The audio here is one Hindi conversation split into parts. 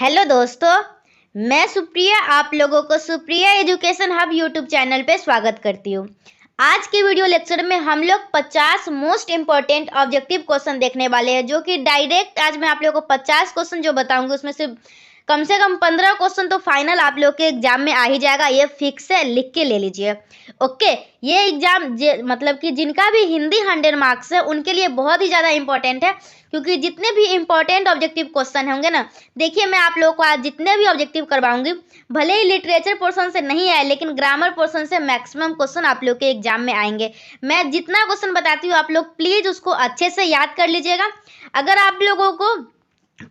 हेलो दोस्तों, मैं सुप्रिया आप लोगों को Supriya education hub YouTube channel पे स्वागत करती हूँ। आज के वीडियो लेक्चर में हम लोग 50 मोस्ट इम्पोर्टेंट ऑब्जेक्टिव क्वेश्चन देखने वाले हैं, जो कि डायरेक्ट आज मैं आप लोगों को 50 क्वेश्चन जो बताऊंगी उसमें से कम 15 क्वेश्चन तो फाइनल आप लोग के एग्जाम में आ ही जाएगा। ये फिक्स है, लिख के ले लीजिए। ओके, ये एग्जाम मतलब कि जिनका भी हिंदी 100 मार्क्स है उनके लिए बहुत ही ज़्यादा इंपॉर्टेंट है, क्योंकि जितने भी इंपॉर्टेंट ऑब्जेक्टिव क्वेश्चन होंगे ना, देखिए मैं आप लोगों को आज जितने भी ऑब्जेक्टिव करवाऊंगी, भले ही लिटरेचर पोर्शन से नहीं आए लेकिन ग्रामर पोर्शन से मैक्सिमम क्वेश्चन आप लोग के एग्जाम में आएंगे। मैं जितना क्वेश्चन बताती हूँ आप लोग प्लीज उसको अच्छे से याद कर लीजिएगा। अगर आप लोगों को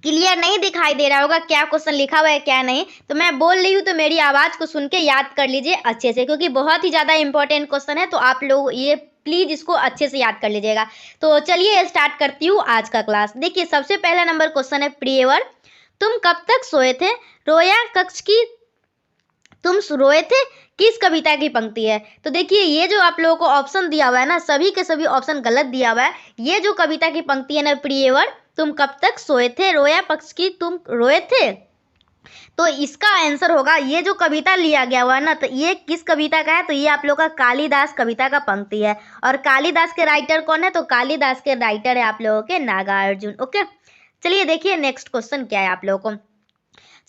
क्लियर नहीं दिखाई दे रहा होगा क्या क्वेश्चन लिखा हुआ है क्या नहीं, तो मैं बोल रही हूँ तो मेरी आवाज़ को सुन के याद कर लीजिए अच्छे से, क्योंकि बहुत ही ज़्यादा इंपॉर्टेंट क्वेश्चन है। तो आप लोग ये प्लीज इसको अच्छे से याद कर लीजिएगा। तो चलिए स्टार्ट करती हूँ आज का क्लास। देखिए सबसे पहला नंबर क्वेश्चन है प्रियवर, तुम कब तक सोए थे? रोया कक्ष की तुम रोए थे किस कविता की पंक्ति है? तो देखिए ये जो आप लोगों को ऑप्शन दिया हुआ है ना, सभी के सभी ऑप्शन गलत दिया हुआ है। ये जो कविता की पंक्ति है ना, प्रियवर तुम कब तक सोए थे, रोया पक्ष की तुम रोए थे, तो इसका आंसर होगा ये जो कविता लिया गया हुआ है ना, तो ये किस कविता का है? तो ये आप लोग का कालिदास कविता का पंक्ति है। और कालिदास के राइटर कौन है? तो कालिदास के राइटर है आप लोगों के नागार्जुन। ओके, चलिए देखिए नेक्स्ट क्वेश्चन क्या है आप लोगों को।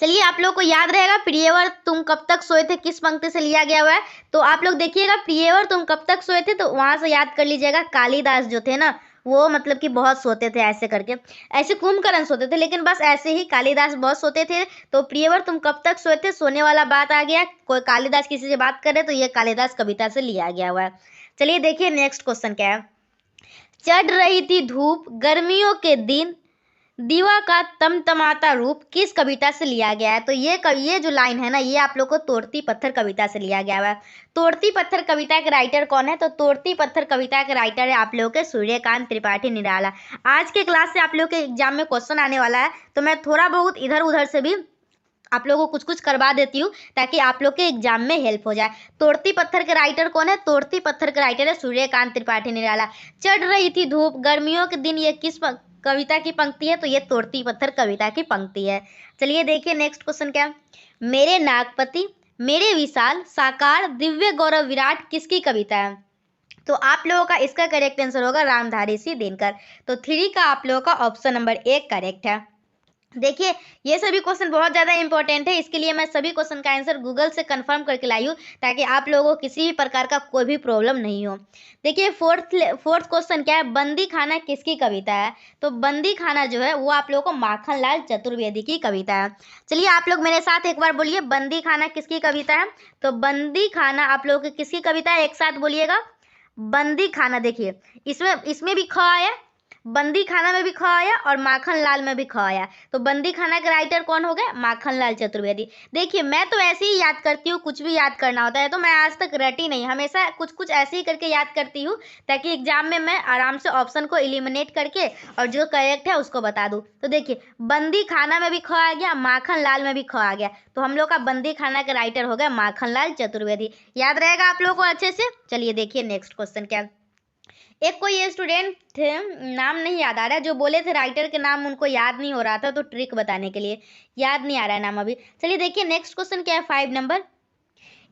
चलिए आप लोग को याद रहेगा प्रियवर तुम कब तक सोए थे किस पंक्ति से लिया गया हुआ है। तो आप लोग देखिएगा प्रियवर तुम कब तक सोए थे, तो वहां से याद कर लीजिएगा कालिदास जो थे ना, वो मतलब कि बहुत सोते थे ऐसे करके। ऐसे कुंभकर्ण सोते थे लेकिन बस ऐसे ही कालिदास बहुत सोते थे। तो प्रियवर तुम कब तक सोए थे, सोने वाला बात आ गया, कोई कालिदास किसी से बात करे तो ये कालिदास कविता से लिया गया हुआ है। चलिए देखिए नेक्स्ट क्वेश्चन क्या है। चढ़ रही थी धूप गर्मियों के दिन, दीवा का तमतमाता रूप किस कविता से लिया गया है? तो ये जो लाइन है ना, ये आप लोग को तोड़ती पत्थर कविता से लिया गया है। तोड़ती पत्थर कविता के राइटर कौन है? तो तोड़ती पत्थर कविता के राइटर है आप लोग के सूर्यकांत त्रिपाठी निराला। आज के क्लास से आप लोग के एग्जाम में क्वेश्चन आने वाला है, तो मैं थोड़ा बहुत इधर उधर से भी आप लोगों को कुछ कुछ करवा देती हूँ ताकि आप लोग के एग्जाम में हेल्प हो जाए। तोड़ती पत्थर के राइटर कौन है? तोड़ती पत्थर के राइटर है सूर्यकांत त्रिपाठी निराला। चढ़ रही थी धूप गर्मियों के दिन, ये किस कविता की पंक्ति है? तो ये तोड़ती पत्थर कविता की पंक्ति है। चलिए देखिए नेक्स्ट क्वेश्चन क्या है। मेरे नागपति मेरे विशाल साकार दिव्य गौरव विराट किसकी कविता है? तो आप लोगों का इसका करेक्ट आंसर होगा रामधारी सिंह दिनकर। तो 3 का आप लोगों का ऑप्शन नंबर 1 करेक्ट है। देखिए ये सभी क्वेश्चन बहुत ज़्यादा इंपॉर्टेंट है, इसके लिए मैं सभी क्वेश्चन का आंसर गूगल से कंफर्म करके लाई हूँ ताकि आप लोगों को किसी भी प्रकार का कोई भी प्रॉब्लम नहीं हो। देखिए फोर्थ क्वेश्चन क्या है, बंदी खाना किसकी कविता है? तो बंदी खाना जो है वो आप लोगों को माखनलाल चतुर्वेदी की कविता है। चलिए आप लोग मेरे साथ एक बार बोलिए बंदी खाना किसकी कविता है। तो बंदी खाना आप लोगों की किसकी कविता है, एक साथ बोलिएगा बंदी खाना। देखिए इसमें इसमें भी ख आया, बंदी खाना में भी ख आया और माखन लाल में भी ख आया। तो बंदी खाना के राइटर कौन हो गए? माखनलाल चतुर्वेदी। देखिए मैं तो ऐसे ही याद करती हूँ, कुछ भी याद करना होता है तो मैं आज तक रटी नहीं, हमेशा कुछ कुछ ऐसे ही करके याद करती हूँ ताकि एग्जाम में मैं आराम से ऑप्शन को एलिमिनेट करके और जो करेक्ट है उसको बता दूँ। तो देखिए बंदी खाना में भी ख आ गया, माखन लाल में भी ख आ गया, तो हम लोग का बंदी खाना के राइटर हो गया माखनलाल चतुर्वेदी। याद रहेगा आप लोगों को अच्छे से। चलिए देखिए नेक्स्ट क्वेश्चन क्या। एक कोई स्टूडेंट थे, नाम नहीं याद आ रहा है, जो बोले थे राइटर के नाम उनको याद नहीं हो रहा था, तो ट्रिक बताने के लिए याद नहीं आ रहा है नाम अभी। चलिए देखिए नेक्स्ट क्वेश्चन क्या है 5 नंबर।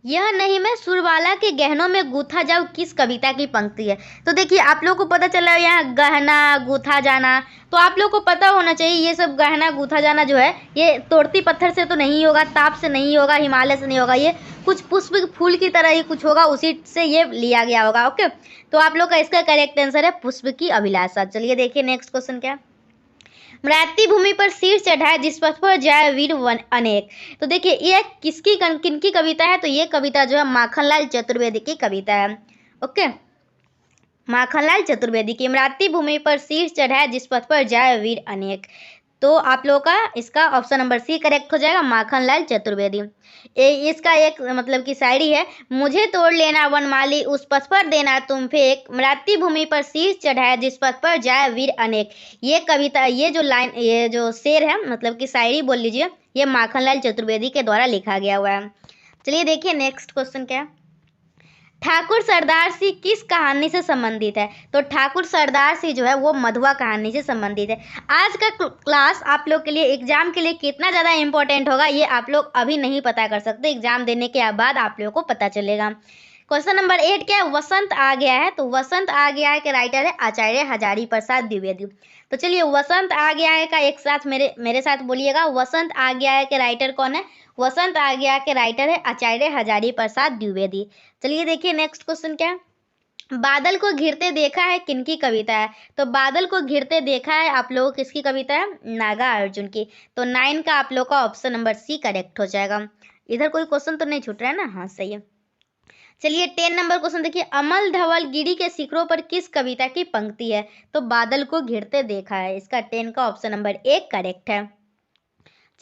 यह नहीं मैं सुरबाला के गहनों में गूथा जाऊं किस कविता की पंक्ति है? तो देखिए आप लोग को पता चला यहाँ गहना गूथा जाना, तो आप लोग को पता होना चाहिए ये सब गहना गूथा जाना जो है ये तोड़ती पत्थर से तो नहीं होगा, ताप से नहीं होगा, हिमालय से नहीं होगा, ये कुछ पुष्प फूल की तरह ही कुछ होगा, उसी से ये लिया गया होगा। ओके, तो आप लोग का इसका करेक्ट आंसर है पुष्प की अभिलाषा। चलिए देखिए नेक्स्ट क्वेश्चन क्या। मृत्यु भूमि पर शीर चढ़ाए जिस पथ पर जाए वीर वन अनेक। तो देखिए ये किसकी किनकी कविता है? तो ये कविता जो है माखनलाल चतुर्वेदी की कविता है। ओके, माखनलाल चतुर्वेदी की मृत्यु भूमि पर शीर चढ़ाए जिस पथ पर जाए वीर अनेक। तो आप लोगों का इसका ऑप्शन नंबर सी करेक्ट हो जाएगा, माखनलाल चतुर्वेदी। इसका एक मतलब की शायरी है, मुझे तोड़ लेना वनमाली उस पथ पर देना तुम फेंक, मृत्यु भूमि पर शीश चढ़ाए जिस पथ पर जाए वीर अनेक। ये कविता, ये जो लाइन, ये जो शेर है मतलब कि शायरी बोल लीजिए, ये माखनलाल चतुर्वेदी के द्वारा लिखा गया हुआ है। चलिए देखिए नेक्स्ट क्वेश्चन क्या है। ठाकुर सरदार सिंह किस कहानी से संबंधित है? तो ठाकुर सरदार सिंह जो है वो मधुआ कहानी से संबंधित है। आज का क्लास आप लोग के लिए एग्जाम के लिए कितना ज़्यादा इंपॉर्टेंट होगा ये आप लोग अभी नहीं पता कर सकते, एग्जाम देने के बाद आप लोगों को पता चलेगा। क्वेश्चन नंबर 8 क्या है? वसंत आ गया है। तो वसंत आ गया है के राइटर है आचार्य हजारी प्रसाद द्विवेदी। तो चलिए वसंत आ गया है का एक साथ मेरे साथ बोलिएगा। वसंत आ गया है के राइटर कौन है? वसंत आ गया के राइटर है आचार्य हजारी प्रसाद द्विवेदी। चलिए देखिए नेक्स्ट क्वेश्चन क्या है? बादल को घिरते देखा है किनकी कविता है? तो बादल को घिरते देखा है आप लोगों किसकी कविता है? नागार्जुन की। तो 9 का आप लोग का ऑप्शन नंबर सी करेक्ट हो जाएगा। इधर कोई क्वेश्चन तो नहीं छूट रहा है ना? हाँ सही है। चलिए 10 नंबर क्वेश्चन देखिए, अमल धवल गिरी के शिखरों पर किस कविता की पंक्ति है? तो बादल को घिरते देखा है। इसका 10 का ऑप्शन नंबर 1 करेक्ट है।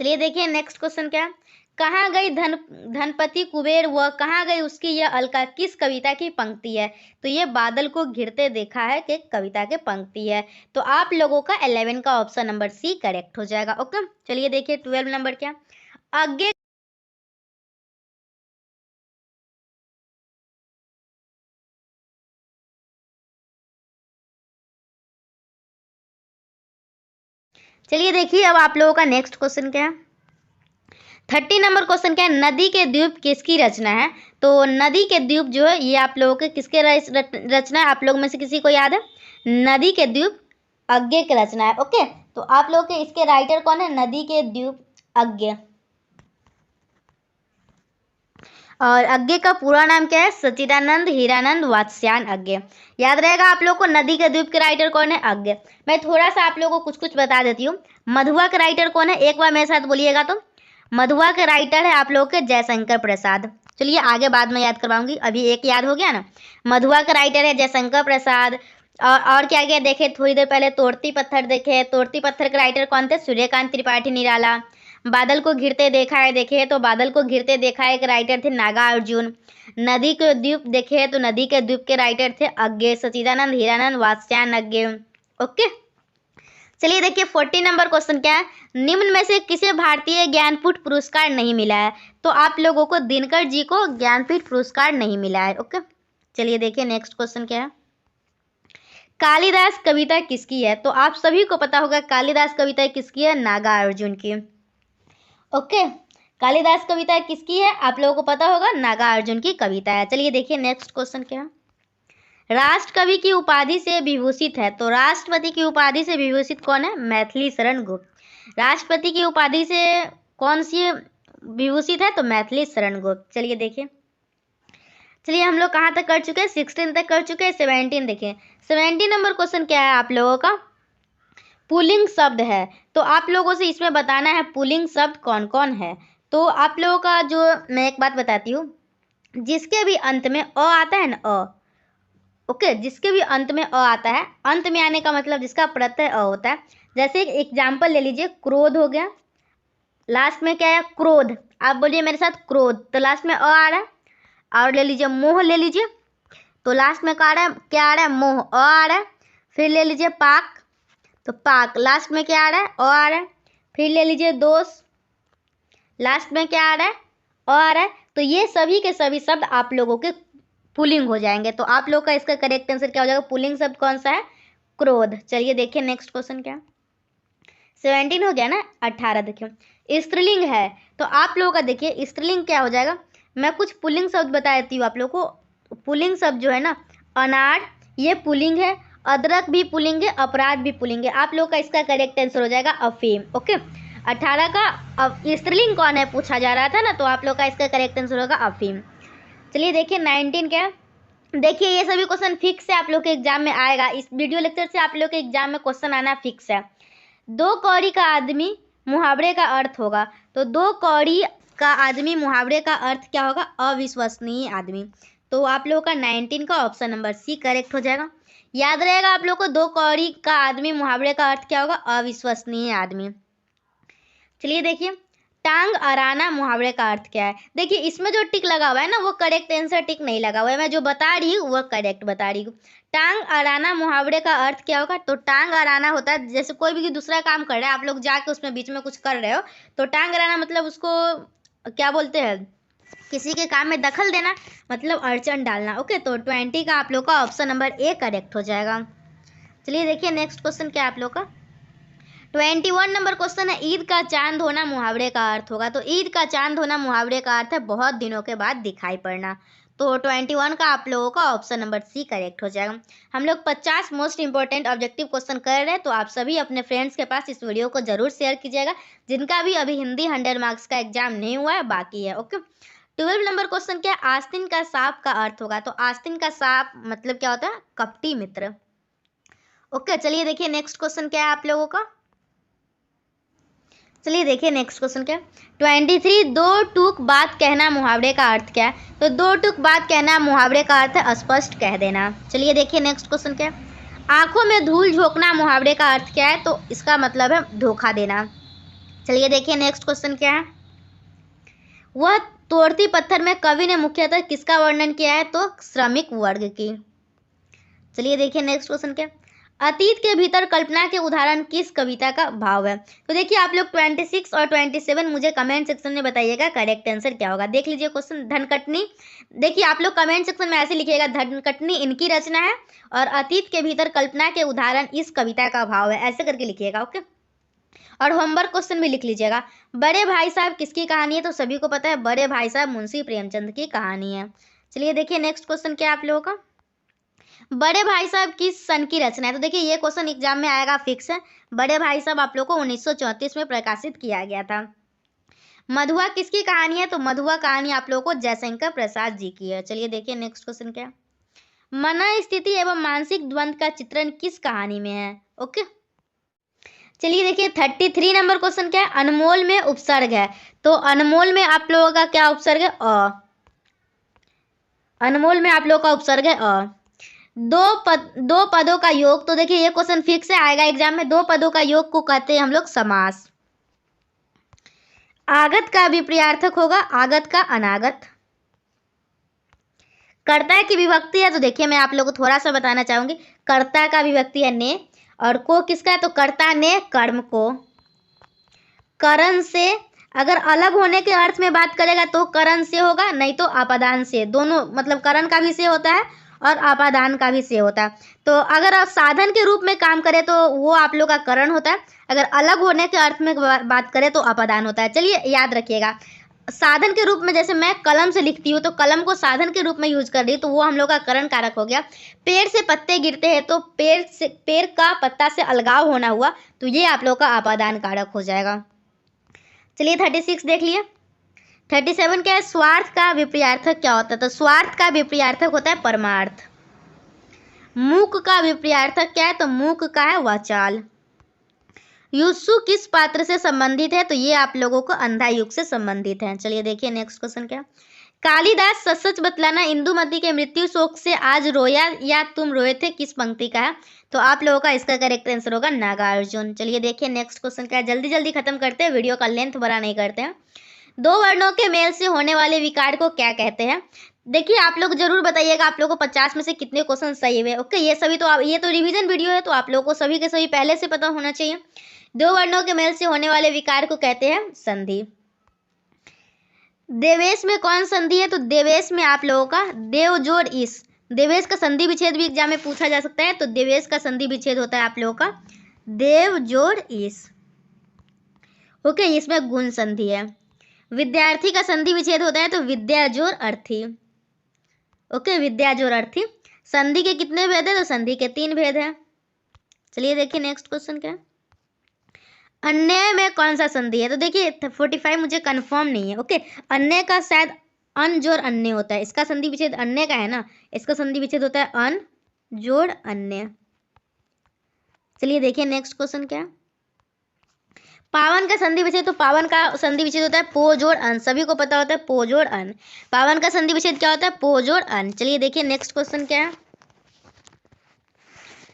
चलिए देखिए नेक्स्ट क्वेश्चन क्या है? कहाँ गई धनपति कुबेर व कहाँ गई उसकी यह अलका किस कविता की पंक्ति है? तो ये बादल को घिरते देखा है कि कविता की पंक्ति है। तो आप लोगों का 11 का ऑप्शन नंबर सी करेक्ट हो जाएगा। ओके चलिए देखिए 12 नंबर क्या? आगे चलिए देखिए अब आप लोगों का नेक्स्ट क्वेश्चन क्या है? 30 नंबर क्वेश्चन क्या है? नदी के द्वीप किसकी रचना है? तो नदी के द्वीप जो है ये आप लोगों के किसके रचना है? आप लोग में से किसी को याद है? नदी के द्वीप अज्ञे की रचना है। ओके तो आप लोग के इसके राइटर कौन है? नदी के द्वीप अज्ञे। और अज्ञे का पूरा नाम क्या है? सच्चिदानंद हीरानंद वात्स्यायन अज्ञे। याद रहेगा आप लोग को नदी के द्वीप के राइटर कौन है? अज्ञे। मैं थोड़ा सा आप लोगों को कुछ कुछ बता देती हूँ। मधुआ के राइटर कौन है? एक बार मेरे साथ बोलिएगा। तो मधुआ के राइटर है आप लोग के जयशंकर प्रसाद। चलिए आगे बाद में याद करवाऊंगी, अभी एक याद हो गया ना। मधुआ का राइटर है जयशंकर प्रसाद। और क्या क्या देखे थोड़ी देर पहले? तोड़ती पत्थर देखे। तोड़ती पत्थर के राइटर कौन थे? सूर्यकांत त्रिपाठी निराला। बादल को घिरते देखा है देखे तो बादल को घिरते देखा है के राइटर थे नागार्जुन। नदी के द्वीप देखे तो नदी के द्वीप के राइटर थे अज्ञे, सच्चिदानंद हीरानंद वात्स्यायन अज्ञे। ओके चलिए देखिए 40 नंबर क्वेश्चन क्या है? निम्न में से किसे भारतीय ज्ञानपीठ पुरस्कार नहीं मिला है? तो आप लोगों को दिनकर जी को ज्ञानपीठ पुरस्कार नहीं मिला है। ओके चलिए देखिए नेक्स्ट क्वेश्चन क्या है? कालिदास कविता किसकी है? तो आप सभी को पता होगा कालिदास कविता किसकी है? नागार्जुन की। ओके कालिदास कविता किसकी है? आप लोगों को पता होगा नागार्जुन की कविता है। चलिए देखिए नेक्स्ट क्वेश्चन क्या है? राष्ट्रकवि की उपाधि से विभूषित है। तो राष्ट्रपति की उपाधि से विभूषित कौन है? मैथिली शरण गुप्त। राष्ट्रपति की उपाधि से कौन सी विभूषित है? तो मैथिली शरण गुप्त। चलिए देखिए चलिए हम लोग कहाँ तक कर चुके हैं? 16 तक कर चुके हैं। 17 देखिए 17 नंबर क्वेश्चन क्या है आप लोगों का? पुल्लिंग शब्द है। तो आप लोगों से इसमें बताना है पुल्लिंग शब्द कौन कौन है। तो आप लोगों का जो मैं एक बात बताती हूँ, जिसके भी अंत में अ आता है ना, ओके जिसके भी अंत में अ आता है, अंत में आने का मतलब जिसका प्रत्यय अ होता है। जैसे एक एग्जाम्पल ले लीजिए, क्रोध हो गया, लास्ट में क्या है? क्रोध। आप बोलिए मेरे साथ क्रोध, तो लास्ट में अ आ रहा है। और ले लीजिए मोह, ले लीजिए तो लास्ट में क्या आ रहा है? क्या आ रहा है? मोह, अ आ रहा है। फिर ले लीजिए पाक, तो पाक लास्ट में क्या आ रहा है? अ आ रहा है। फिर ले लीजिए दोष, लास्ट में क्या आ रहा है? अ आ रहा है। तो ये सभी के सभी शब्द आप लोगों के पुलिंग हो जाएंगे। तो आप लोग का इसका करेक्ट आंसर क्या हो जाएगा? पुलिंग शब्द कौन सा है? क्रोध। चलिए देखिए नेक्स्ट क्वेश्चन क्या? 17 हो गया ना। 18 देखिए स्त्रीलिंग है। तो आप लोगों का देखिए स्त्रीलिंग क्या हो जाएगा? मैं कुछ पुलिंग शब्द बता देती हूँ आप लोग को। पुलिंग शब्द जो है ना, अनार ये पुलिंग है, अदरक भी पुलिंग है, अपराध भी पुलिंग है। आप लोग का इसका करेक्ट आंसर हो जाएगा अफीम। ओके 18 का स्त्रीलिंग कौन है पूछा जा रहा था ना, तो आप लोग का इसका करेक्ट आंसर होगा अफीम। चलिए देखिए 19 क्या? देखिए ये सभी क्वेश्चन फिक्स है, आप लोग के एग्जाम में आएगा। इस वीडियो लेक्चर से आप लोग के एग्जाम में क्वेश्चन आना फिक्स है। 2 कौड़ी का आदमी मुहावरे का अर्थ होगा। तो 2 कौड़ी का आदमी मुहावरे का अर्थ क्या होगा? अविश्वसनीय आदमी। तो आप लोगों का 19 का ऑप्शन नंबर सी करेक्ट हो जाएगा। याद रहेगा आप लोग को 2 कौड़ी का आदमी मुहावरे का अर्थ क्या होगा? अविश्वसनीय आदमी। चलिए देखिए टांग अड़ाना मुहावरे का अर्थ क्या है? देखिए इसमें जो टिक लगा हुआ है ना वो करेक्ट आंसर टिक नहीं लगा हुआ है, मैं जो बता रही हूँ वो करेक्ट बता रही हूँ। टांग अड़ाना मुहावरे का अर्थ क्या होगा? तो टांग अड़ाना होता है जैसे कोई भी दूसरा काम कर रहा है, आप लोग जाके उसमें बीच में कुछ कर रहे हो, तो टांग अड़ाना मतलब उसको क्या बोलते हैं? किसी के काम में दखल देना मतलब अड़चन डालना। ओके, तो 20 का आप लोग का ऑप्शन नंबर ए करेक्ट हो जाएगा। चलिए देखिए नेक्स्ट क्वेश्चन क्या है आप लोग का। 21 नंबर क्वेश्चन है, ईद का चांद होना मुहावरे का अर्थ होगा। तो ईद का चांद होना मुहावरे का अर्थ है बहुत दिनों के बाद दिखाई पड़ना। तो 21 का आप लोगों का ऑप्शन नंबर सी करेक्ट हो जाएगा। हम लोग 50 मोस्ट इंपॉर्टेंट ऑब्जेक्टिव क्वेश्चन कर रहे हैं, तो आप सभी अपने फ्रेंड्स के पास इस वीडियो को जरूर शेयर कीजिएगा, जिनका भी अभी हिंदी 100 मार्क्स का एग्जाम नहीं हुआ है, बाकी है। ओके, 12 नंबर क्वेश्चन क्या है, आस्तीन का सांप का अर्थ होगा। तो आस्तीन का सांप मतलब क्या होता है, कपटी मित्र। ओके, चलिए देखिए नेक्स्ट क्वेश्चन क्या है आप लोगों का। चलिए देखिए नेक्स्ट क्वेश्चन क्या है। 23 दो टूक बात कहना मुहावरे का अर्थ क्या है। तो दो टूक बात कहना मुहावरे का अर्थ है स्पष्ट कह देना। चलिए देखिए नेक्स्ट क्वेश्चन क्या है। आंखों में धूल झोंकना मुहावरे का अर्थ क्या है। तो इसका मतलब है धोखा देना। चलिए देखिए नेक्स्ट क्वेश्चन क्या है। वह तोड़ती पत्थर में कवि ने मुख्यतः किसका वर्णन किया है। तो श्रमिक वर्ग की। चलिए देखिए नेक्स्ट क्वेश्चन क्या है। अतीत के भीतर कल्पना के उदाहरण किस कविता का भाव है। तो देखिए आप लोग 26 और 27 मुझे कमेंट सेक्शन में बताइएगा करेक्ट आंसर क्या होगा। देख लीजिए क्वेश्चन, धनकटनी। देखिए आप लोग कमेंट सेक्शन में ऐसे लिखिएगा, धनकटनी इनकी रचना है और अतीत के भीतर कल्पना के उदाहरण इस कविता का भाव है, ऐसे करके लिखिएगा। ओके, और होमवर्क क्वेश्चन भी लिख लीजिएगा। बड़े भाई साहब किसकी कहानी है। तो सभी को पता है बड़े भाई साहब मुंशी प्रेमचंद की कहानी है। चलिए देखिए नेक्स्ट क्वेश्चन क्या है आप लोगों का। बड़े भाई साहब किस सन की रचना है। तो देखिए ये क्वेश्चन एग्जाम में आएगा फिक्स है। बड़े भाई साहब आप लोग को 1934 में प्रकाशित किया गया था। मधुआ किसकी कहानी है। तो मधुआ कहानी आप लोगों को जयशंकर प्रसाद जी की है। चलिए देखिए नेक्स्ट क्वेश्चन क्या है। मन स्थिति एवं मानसिक द्वंद्व का चित्रण किस कहानी में है। ओके, चलिए देखिए 33 नंबर क्वेश्चन क्या है। अनमोल में उपसर्ग है। तो अनमोल में आप लोगों का क्या उपसर्ग है, अ। अनमोल में आप लोगों का उपसर्ग है अ। दो पदों का योग। तो देखिए ये क्वेश्चन फिक्स है, आएगा एग्जाम में। दो पदों का योग को कहते हैं हम लोग समास। आगत का विपर्यार्थक होगा आगत का अनागत। कर्ता की विभक्ति है। तो देखिए मैं आप लोगों को थोड़ा सा बताना चाहूंगी। कर्ता का विभक्ति है ने, और को किसका है। तो कर्ता ने कर्म को। करण से अगर अलग होने के अर्थ में बात करेगा तो करण से होगा, नहीं तो आपादान से। दोनों मतलब करण का भी से होता है और आपादान का भी से होता है। तो अगर आप साधन के रूप में काम करें तो वो आप लोग का करण होता है। अगर अलग होने के अर्थ में बात करें तो आपादान होता है। चलिए याद रखिएगा, साधन के रूप में जैसे मैं कलम से लिखती हूँ तो कलम को साधन के रूप में यूज कर रही हूँ, तो वो हम लोग का करण कारक हो गया। पेड़ से पत्ते गिरते हैं तो पेड़ का पत्ता से अलगाव होना हुआ, तो ये आप लोग का आपादान कारक हो जाएगा। चलिए 36 देख लिए। 37 क्या है। स्वार्थ का विपर्यार्थक क्या होता है। तो स्वार्थ का विपर्यार्थक होता है परमार्थ। मूक का विपर्यार्थक क्या है। तो मूक का है वाचाल। युसु किस पात्र से संबंधित है। तो ये आप लोगों को अंधा युग से संबंधित है। चलिए देखिए नेक्स्ट क्वेश्चन क्या। कालिदास सच सच बतलाना इंदुमती के मृत्यु शोक से आज रोया या तुम रोए थे किस पंक्ति का है। तो आप लोगों का इसका करेक्ट आंसर होगा नागार्जुन। चलिए देखिए नेक्स्ट क्वेश्चन क्या है। जल्दी जल्दी खत्म करते हैं, वीडियो का लेंथ बड़ा नहीं करते हैं। दो वर्णों के मेल से होने वाले विकार को क्या कहते हैं। देखिए आप लोग जरूर बताइएगा आप लोगों को 50 में से कितने क्वेश्चन सही हुए। ओके, ये सभी तो ये तो रिवीजन वीडियो है, तो आप लोगों को सभी के सभी पहले से पता होना चाहिए। दो वर्णों के मेल से होने वाले विकार को कहते हैं संधि। देवेश में कौन संधि है। तो देवेश में आप लोगों का देव जोड़ इस। देवेश का संधि विच्छेद भी एग्जाम में पूछा जा सकता है। तो देवेश का संधि विच्छेद होता है आप लोगों का देव जोड़ इस। ओके, इसमें गुण संधि है। विद्यार्थी का संधि विच्छेद होता है तो विद्या जोड़ अर्थी। ओके, विद्या जोड़ अर्थी। संधि के कितने भेद है। तो संधि के 3 भेद है। चलिए देखिए नेक्स्ट क्वेश्चन क्या है। अन्य में कौन सा संधि है। तो देखिए 45 मुझे कंफर्म नहीं है। ओके, अन्य का शायद अन जोड़ अन्य होता है। इसका संधि विच्छेद अन्य का है ना, इसका संधि विच्छेद होता है अन जोड़ अन्य। चलिए देखिए नेक्स्ट क्वेश्चन क्या है। पावन का संधि विच्छेद। तो पावन का संधि विच्छेद होता है पो जोड़ अन। सभी को पता होता है पो जोड़ अन। पावन का संधि विच्छेद क्या होता है पो जोड़ अन। चलिए देखिए नेक्स्ट क्वेश्चन क्या है।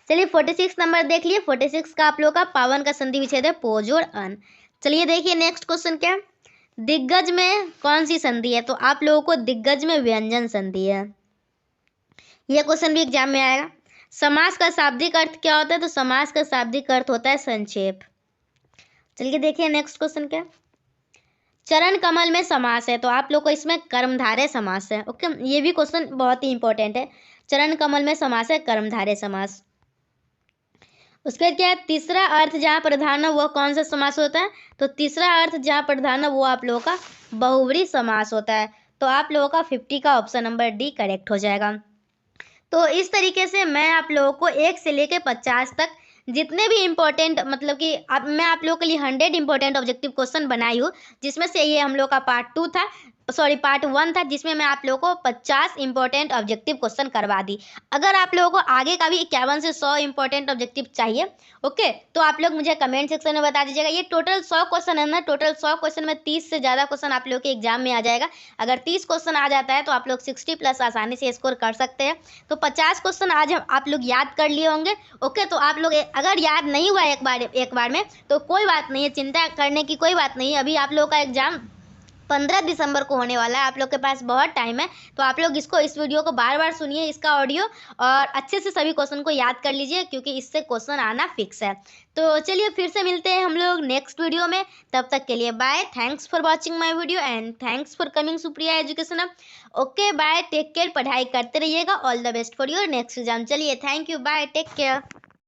चलिए 46 नंबर देख लिए। 46 का आप लोग का पावन का संधि विच्छेद है पो जोड़ अन। चलिए देखिए नेक्स्ट क्वेश्चन क्या है। दिग्गज में कौन सी संधि है। तो आप लोगों को दिग्गज में व्यंजन संधि है। यह क्वेश्चन भी एग्जाम में आएगा। समास का शाब्दिक अर्थ क्या होता है। तो समास का शाब्दिक अर्थ होता है संक्षेप। चलिए देखिए नेक्स्ट क्वेश्चन क्या। चरण कमल में समास है, तो आप लोग को इसमें कर्मधारय समास है। ओके, ये भी क्वेश्चन बहुत ही इंपॉर्टेंट है। चरण कमल में समास है कर्मधारय समास। उसके बाद क्या है, तीसरा अर्थ जहाँ प्रधान हो वह कौन सा समास होता है? तो तीसरा अर्थ जहाँ प्रधान हो वो आप लोगों का बहुव्रीहि समास होता है। तो आप लोगों का 50 का ऑप्शन नंबर डी करेक्ट हो जाएगा। तो इस तरीके से मैं आप लोगों को 1 से लेकर 50 तक जितने भी इम्पोर्टेंट, मतलब कि अब मैं आप लोगों के लिए 100 इम्पोर्टेंट ऑब्जेक्टिव क्वेश्चन बनाई हूँ, जिसमें से ये हम लोग का पार्ट 1 था, जिसमें मैं आप लोगों को 50 इंपॉर्टेंट ऑब्जेक्टिव क्वेश्चन करवा दी। अगर आप लोगों को आगे का भी 51 से 100 इंपॉर्टेंट ऑब्जेक्टिव चाहिए, ओके, तो आप लोग मुझे कमेंट सेक्शन में बता दीजिएगा। ये टोटल 100 क्वेश्चन है ना, टोटल 100 क्वेश्चन में 30 से ज़्यादा क्वेश्चन आप लोगों के एग्जाम में आ जाएगा। अगर 30 क्वेश्चन आ जाता है तो आप लोग 60+ आसानी से स्कोर कर सकते हैं। तो 50 क्वेश्चन आज आप लोग याद कर लिए होंगे। ओके, तो आप लोग अगर याद नहीं हुआ एक बार में तो कोई बात नहीं है, चिंता करने की कोई बात नहीं है। अभी आप लोग का एग्जाम 15 दिसंबर को होने वाला है, आप लोग के पास बहुत टाइम है। तो आप लोग इस वीडियो को बार बार सुनिए, इसका ऑडियो, और अच्छे से सभी क्वेश्चन को याद कर लीजिए, क्योंकि इससे क्वेश्चन आना फिक्स है। तो चलिए फिर से मिलते हैं हम लोग नेक्स्ट वीडियो में। तब तक के लिए bye, thanks for watching my video and thanks for coming Supriya education hub. Okay bye, take care, पढ़ाई करते रहिएगा। All the best for your next exam. चलिए, thank you, bye, take care.